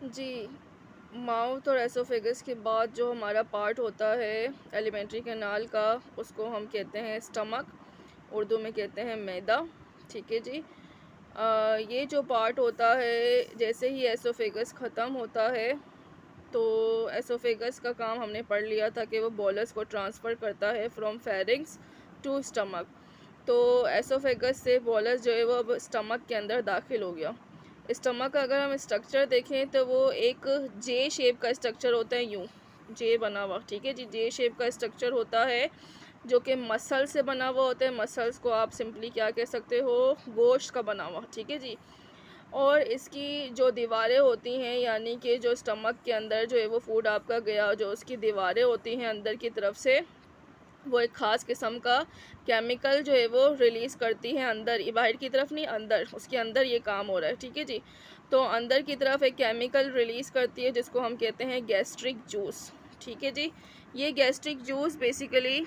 जी, mouth और oesophagus के बाद जो हमारा पार्ट होता है एलिमेंट्री कैनाल का, उसको हम कहते हैं स्टमक, उर्दू में कहते हैं मैदा। ठीक है जी। ये जो पार्ट होता है, जैसे ही एसोफेगस ख़त्म होता है तो एसोफेगस का काम हमने पढ़ लिया था कि वो बोलस को ट्रांसफ़र करता है फ्रॉम फेरिंग्स टू स्टमक। तो एसोफेगस से बोलस जो है वो अब स्टमक के अंदर दाखिल हो गया। स्टमक का अगर हम स्ट्रक्चर देखें तो वो एक जे शेप का स्ट्रक्चर होता है, यूँ जे बना हुआ। ठीक है जी, जे शेप का स्ट्रक्चर होता है जो कि मसल से बना हुआ होता है। मसल्स को आप सिंपली क्या कह सकते हो, गोश्त का बना हुआ। ठीक है जी। और इसकी जो दीवारें होती हैं, यानी कि जो स्टमक के अंदर जो है वो फूड आपका गया, जो उसकी दीवारें होती हैं अंदर की तरफ से, वो एक ख़ास किस्म का केमिकल जो है वो रिलीज़ करती हैं अंदर, ये बाहर की तरफ नहीं, अंदर, उसके अंदर ये काम हो रहा है। ठीक है जी। तो अंदर की तरफ एक केमिकल रिलीज़ करती है जिसको हम कहते हैं गैस्ट्रिक जूस। ठीक है जी। ये gastric juice basically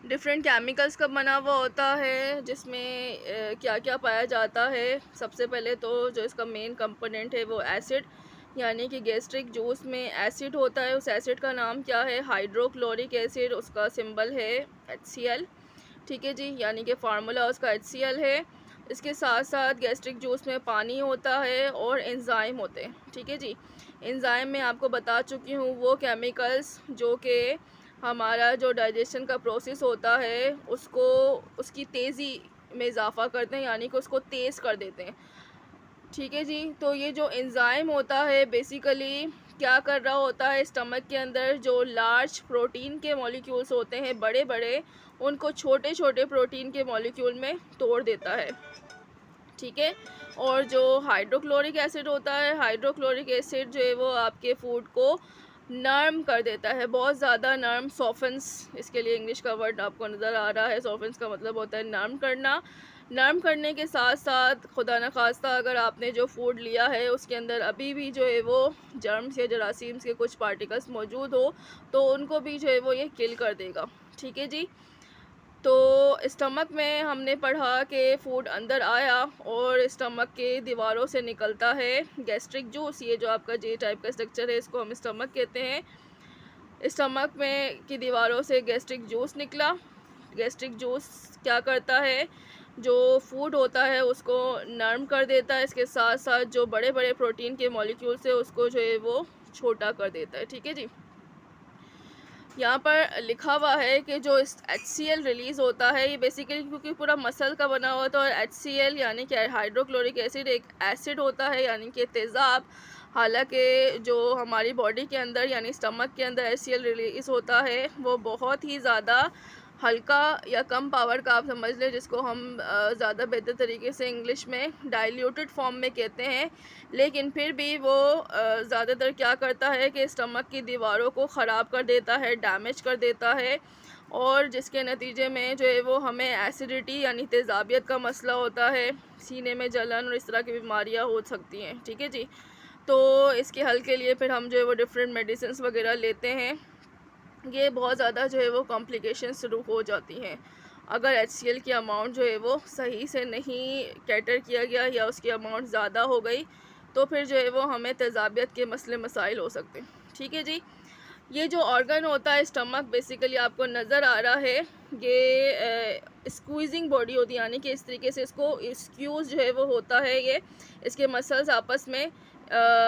different chemicals का बना हुआ होता है, जिसमें क्या क्या पाया जाता है। सबसे पहले तो जो इसका मेन कंपोनेंट है वो एसिड, यानी कि गैस्ट्रिक जूस में एसिड होता है। उस एसिड का नाम क्या है, हाइड्रोक्लोरिक एसिड, उसका सिंबल है HCl। ठीक है जी, यानी कि फार्मूला उसका HCl है। इसके साथ साथ गैस्ट्रिक जूस में पानी होता है और एंजाइम होते हैं। ठीक है जी। एंजाइम में आपको बता चुकी हूँ, वो केमिकल्स जो कि हमारा जो डाइजेशन का प्रोसेस होता है उसको, उसकी तेज़ी में इजाफ़ा करते हैं, यानी कि उसको तेज़ कर देते हैं। ठीक है जी। तो ये जो एंजाइम होता है बेसिकली क्या कर रहा होता है, स्टमक के अंदर जो लार्ज प्रोटीन के मॉलिक्यूल्स होते हैं बड़े बड़े, उनको छोटे छोटे प्रोटीन के मॉलिक्यूल में तोड़ देता है। ठीक है। और जो हाइड्रोक्लोरिक एसिड होता है, हाइड्रोक्लोरिक एसिड जो है वो आपके फूड को नर्म कर देता है, बहुत ज़्यादा नर्म, सॉफ्टन्स, इसके लिए इंग्लिश का वर्ड आपको नज़र आ रहा है। सॉफ्टन्स का मतलब होता है नर्म करना। नर्म करने के साथ साथ खुदा न खास्ता अगर आपने जो फूड लिया है उसके अंदर अभी भी जो है वो जर्म्स या जरासीम्स के कुछ पार्टिकल्स मौजूद हो, तो उनको भी जो है वो ये किल कर देगा। ठीक है जी। तो स्टमक में हमने पढ़ा कि फूड अंदर आया और स्टमक के दीवारों से निकलता है गैस्ट्रिक जूस। ये जो आपका जे टाइप का स्ट्रक्चर है इसको हम स्टमक कहते हैं। स्टमक में की दीवारों से गैस्ट्रिक जूस निकला। गैस्ट्रिक जूस क्या करता है, जो फूड होता है उसको नर्म कर देता है, इसके साथ साथ जो बड़े बड़े प्रोटीन के मॉलिक्यूल्स है उसको जो है वो छोटा कर देता है। ठीक है जी। यहाँ पर लिखा हुआ है कि जो HCl रिलीज़ होता है, ये बेसिकली क्योंकि पूरा मसल का बना हुआ था, और HCl यानी कि हाइड्रोक्लोरिक एसिड एक एसिड होता है, यानी कि तेज़ाब। हालांकि जो हमारी बॉडी के अंदर यानी स्टमक के अंदर HCl रिलीज़ होता है वो बहुत ही ज़्यादा हल्का या कम पावर का आप समझ लें, जिसको हम ज़्यादा बेहतर तरीके से इंग्लिश में डाइल्यूटेड फॉर्म में कहते हैं। लेकिन फिर भी वो ज़्यादातर क्या करता है कि स्टमक की दीवारों को ख़राब कर देता है, डैमेज कर देता है, और जिसके नतीजे में जो है वो हमें एसिडिटी यानी तेज़ाबियत का मसला होता है, सीने में जलन और इस तरह की बीमारियां हो सकती हैं। ठीक है जी। तो इसके हल के लिए फिर हम जो है वो डिफरेंट मेडिसिन वगैरह लेते हैं। ये बहुत ज़्यादा जो है वो कॉम्प्लिकेशन शुरू हो जाती हैं अगर HCl की अमाउंट जो है वो सही से नहीं कैटर किया गया या उसकी अमाउंट ज़्यादा हो गई, तो फिर जो है वो हमें तेज़ाबियत के मसले मसाइल हो सकते हैं। ठीक है जी। ये जो ऑर्गन होता है स्टमक, बेसिकली आपको नज़र आ रहा है, ये स्क्वीज़िंग बॉडी होती है, यानी कि इस तरीके से इसको स्क्यूज़ जो है वो होता है, ये इसके मसल्स आपस में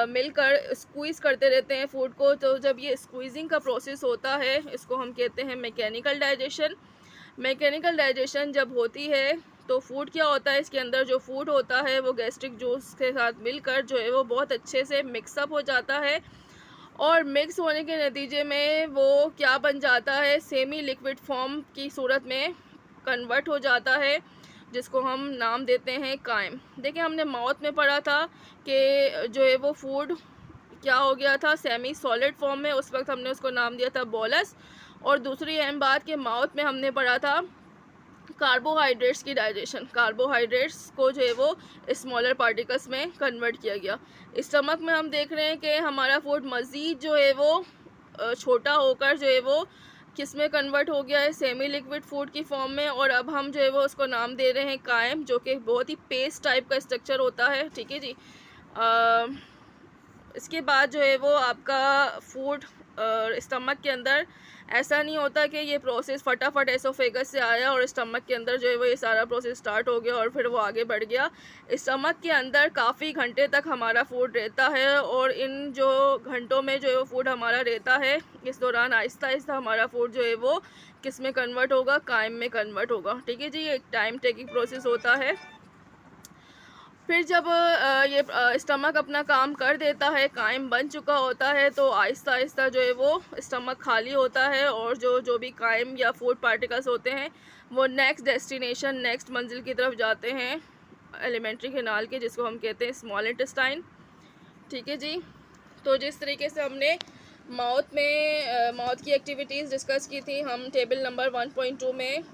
मिलकर स्क्वीज़ करते रहते हैं फूड को। तो जब ये स्क्वीज़िंग का प्रोसेस होता है इसको हम कहते हैं मैकेनिकल डाइजेशन। मैकेनिकल डाइजेशन जब होती है तो फूड क्या होता है, इसके अंदर जो फूड होता है वो गैस्ट्रिक जूस के साथ मिलकर जो है वो बहुत अच्छे से मिक्सअप हो जाता है, और मिक्स होने के नतीजे में वो क्या बन जाता है, सेमी लिक्विड फॉर्म की सूरत में कन्वर्ट हो जाता है, जिसको हम नाम देते हैं कायम। देखिए हमने माउथ में पढ़ा था कि जो है वो फूड क्या हो गया था, सेमी सॉलिड फॉर्म में, उस वक्त हमने उसको नाम दिया था बोलस। और दूसरी अहम बात कि माउथ में हमने पढ़ा था कार्बोहाइड्रेट्स की डाइजेशन, कार्बोहाइड्रेट्स को जो है वो स्मॉलर पार्टिकल्स में कन्वर्ट किया गया। स्टमक में हम देख रहे हैं कि हमारा फूड मज़ीद जो है वो छोटा होकर जो है वो किस में कन्वर्ट हो गया है, सेमी लिक्विड फूड की फॉर्म में, और अब हम जो है वो उसको नाम दे रहे हैं कायम, जो कि बहुत ही पेस्ट टाइप का स्ट्रक्चर होता है। ठीक है जी। इसके बाद जो है वो आपका फूड स्टमक के अंदर ऐसा नहीं होता कि ये प्रोसेस फटाफट एसोफेगस से आया और स्टमक के अंदर जो है वो ये सारा प्रोसेस स्टार्ट हो गया और फिर वो आगे बढ़ गया। स्टमक के अंदर काफ़ी घंटे तक हमारा फूड रहता है और इन जो घंटों में जो है वो फूड हमारा रहता है, इस दौरान आहिस्ता आहिस्ता हमारा फूड जो है वो किस में कन्वर्ट होगा, कायम में कन्वर्ट होगा। ठीक है जी, ये एक टाइम टेकिंग प्रोसेस होता है। फिर जब ये स्टमक अपना काम कर देता है, कायम बन चुका होता है, तो आहिस्ता आहिस्ता जो है वो स्टमक खाली होता है और जो भी कायम या फूड पार्टिकल्स होते हैं वो नेक्स्ट डेस्टिनेशन, नेक्स्ट मंजिल की तरफ जाते हैं एलिमेंट्री कैनाल के, जिसको हम कहते हैं स्मॉल इंटेस्टाइन। ठीक है जी, तो जिस तरीके से हमने माउथ की एक्टिविटीज़ डिस्कस की थी, हम टेबल नंबर 1.2 में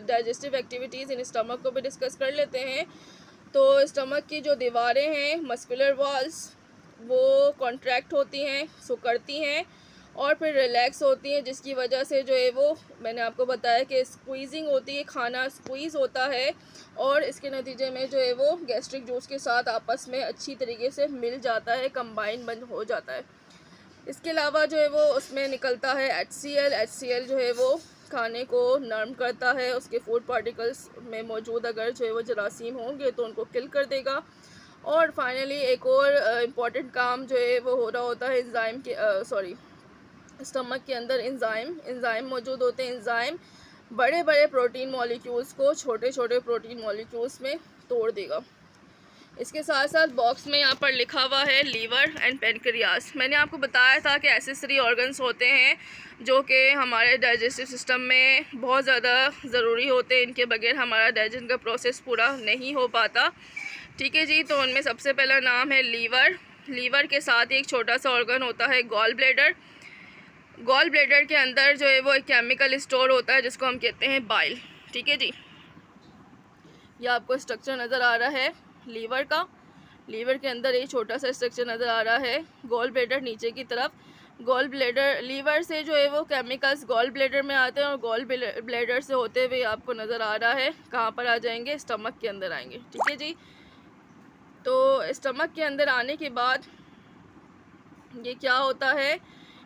डाइजेस्टिव एक्टिविटीज़ इन स्टमक को भी डिस्कस कर लेते हैं। तो स्टमक की जो दीवारें हैं, मस्कुलर वॉल्स, वो कॉन्ट्रैक्ट होती हैं, सिकुड़ती हैं और फिर रिलैक्स होती हैं, जिसकी वजह से जो है वो मैंने आपको बताया कि स्क्वीज़िंग होती है, खाना स्क्वीज़ होता है और इसके नतीजे में जो है वो गैस्ट्रिक जूस के साथ आपस में अच्छी तरीके से मिल जाता है, कंबाइन बन हो जाता है। इसके अलावा जो है वो उसमें निकलता है HCl जो है वो खाने को नरम करता है, उसके फूड पार्टिकल्स में मौजूद अगर जो है वो जरासीम होंगे तो उनको किल कर देगा। और फाइनली एक और इम्पॉर्टेंट काम जो है वो हो रहा होता है एंजाइम के स्टमक के अंदर एंजाइम मौजूद होते हैं। एंजाइम बड़े बड़े प्रोटीन मॉलिक्यूल्स को छोटे छोटे प्रोटीन मॉलिक्यूल्स में तोड़ देगा। इसके साथ साथ बॉक्स में यहाँ पर लिखा हुआ है लीवर एंड पेनक्रियास। मैंने आपको बताया था कि एसेसरी ऑर्गन्स होते हैं जो कि हमारे डाइजेस्टिव सिस्टम में बहुत ज़्यादा ज़रूरी होते हैं, इनके बगैर हमारा डाइजेशन का प्रोसेस पूरा नहीं हो पाता। ठीक है जी, तो उनमें सबसे पहला नाम है लीवर। लीवर के साथ एक छोटा सा ऑर्गन होता है गॉल ब्लैडर। गॉल ब्लैडर के अंदर जो है वो एक केमिकल स्टोर होता है जिसको हम कहते हैं बाइल। ठीक है जी, ये आपको स्ट्रक्चर नज़र आ रहा है लीवर का। लीवर के अंदर एक छोटा सा स्ट्रक्चर नज़र आ रहा है, गॉल ब्लैडर नीचे की तरफ। गॉल ब्लैडर, लीवर से जो है वो केमिकल्स गॉल ब्लैडर में आते हैं और गॉल ब्लैडर से होते हुए आपको नज़र आ रहा है कहाँ पर आ जाएंगे, स्टमक के अंदर आएंगे। ठीक है जी, तो स्टमक के अंदर आने के बाद ये क्या होता है,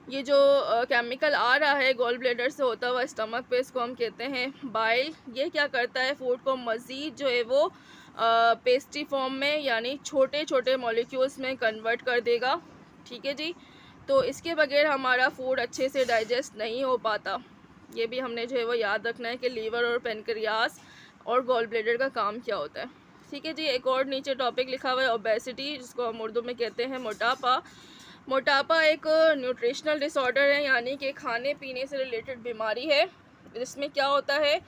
ये जो केमिकल आ रहा है गॉल ब्लैडर से होता हुआ स्टमक पे, इसको हम कहते हैं बाइल। ये क्या करता है, फूड को मज़ीद जो है वो पेस्ट्री फॉर्म में यानी छोटे छोटे मॉलिक्यूल्स में कन्वर्ट कर देगा। ठीक है जी, तो इसके बगैर हमारा फूड अच्छे से डाइजेस्ट नहीं हो पाता। ये भी हमने जो है वो याद रखना है कि लीवर और पेनक्रियास और गॉल ब्लैडर का काम क्या होता है। ठीक है जी, एक और नीचे टॉपिक लिखा हुआ है ओबेसिटी, जिसको हम उर्दू में कहते हैं मोटापा। मोटापा एक न्यूट्रिशनल डिसऑर्डर है, यानी कि खाने पीने से रिलेटेड बीमारी है, जिसमें क्या होता है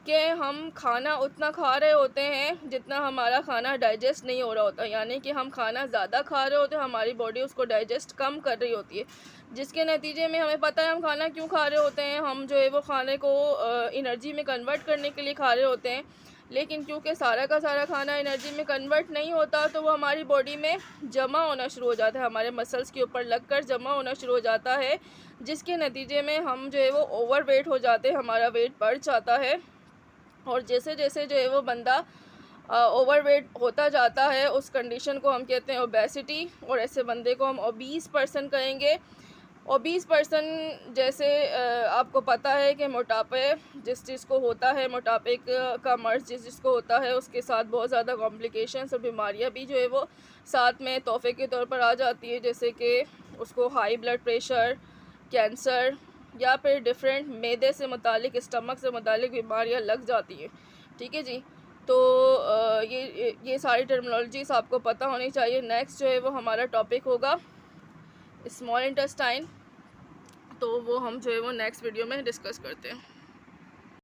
कि हम खाना उतना खा रहे होते हैं जितना हमारा खाना डाइजेस्ट नहीं हो रहा होता, यानी कि हम खाना ज़्यादा खा रहे होते हैं, हमारी बॉडी उसको डाइजेस्ट कम कर रही होती है, जिसके नतीजे में हमें पता है हम खाना क्यों खा रहे होते हैं, हम जो है वो खाने को एनर्जी में कन्वर्ट करने के लिए खा रहे होते हैं। लेकिन क्योंकि सारा का सारा खाना एनर्जी में कन्वर्ट नहीं होता, तो वो हमारी बॉडी में जमा होना शुरू हो जाता है, हमारे मसल्स के ऊपर लगकर जमा होना शुरू हो जाता है, जिसके नतीजे में हम जो है वो ओवर वेट हो जाते हैं, हमारा वेट बढ़ जाता है। और जैसे जैसे जो है वो बंदा ओवर वेट होता जाता है, उस कंडीशन को हम कहते हैं ओबेसिटी, और ऐसे बंदे को हम ओबीस पर्सन कहेंगे। ओबीस पर्सन जैसे आपको पता है कि मोटापे जिस चीज़ को होता है, मोटापे का मर्ज जिसको होता है, उसके साथ बहुत ज़्यादा कॉम्प्लिकेशंस और बीमारियां भी जो है वो साथ में तोहफे के तौर पर आ जाती है, जैसे कि उसको हाई ब्लड प्रेशर, कैंसर या फिर डिफरेंट मैदे से मुतालिक, स्टमक से मुतालिक बीमारियां लग जाती हैं। ठीक है जी, तो ये सारी टर्मिनोलॉजीज़ आपको पता होनी चाहिए। नेक्स्ट जो है वो हमारा टॉपिक होगा स्मॉल इंटेस्टाइन, तो वो हम जो है वो नेक्स्ट वीडियो में डिस्कस करते हैं।